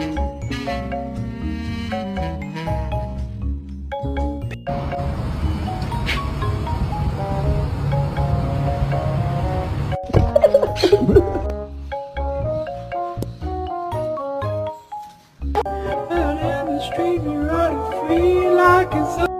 Out in the street, we running free like it's